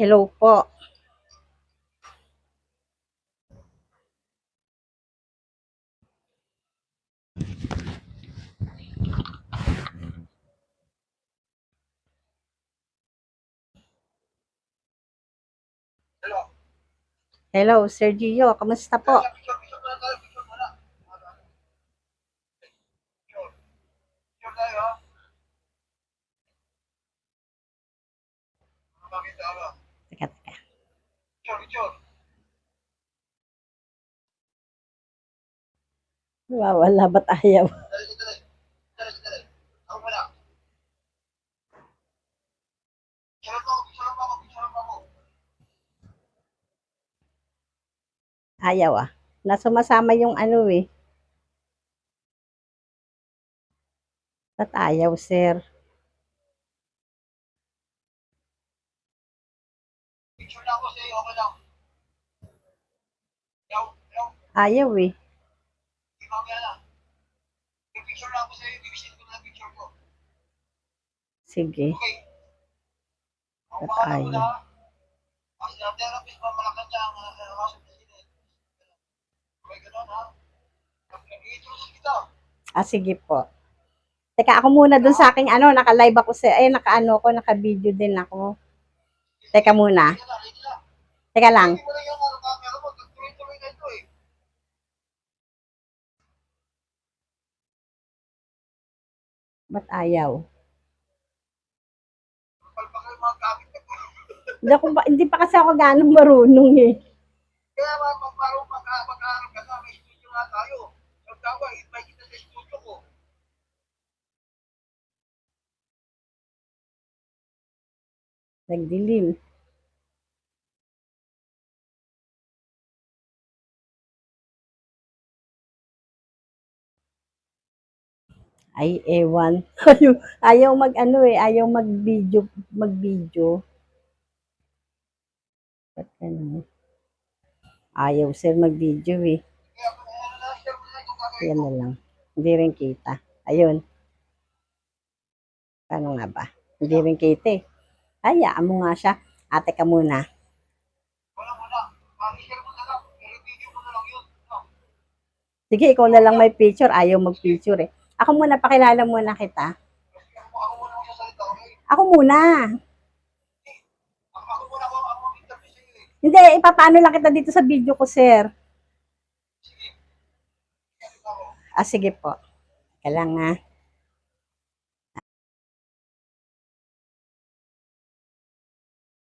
Hello po. Hello, Sir Gio. Kamusta po? Teka, teka. Wala ba't ayaw? Ayaw ah. Nasumasama yung ano eh. Ba't ayaw, sir? Ayaw eh. Sige. Ba't ayaw? Ah, sige po. Teka, ako muna dun sa aking ano, naka-live ako sa, naka-ano ko, naka-video din ako. Teka muna. Teka lang. Ba't ayaw? Hindi pa kasi ako ganong marunong eh. Kaya magparong mag-aaral ka na, may studio nga tayo. Magtawa, invite kita sa studio ko. Nagdilim. Ay, ewan. Ayaw mag-ano eh, ayaw mag-video. Ba't ganun? Ayaw sir mag-video eh. Yan na lang. Hindi rin kita. Ayun. Paano nga ba? Hindi rin kita eh. Hayaan mo nga siya. Ate ka muna. Sige, ikaw na lang may picture. Ayaw mag-picture eh. Ako muna, pakilala muna kita. Ako muna. Hindi, ipapaano lang kita dito sa video ko, sir. Ah, sige po. Kailangan nga.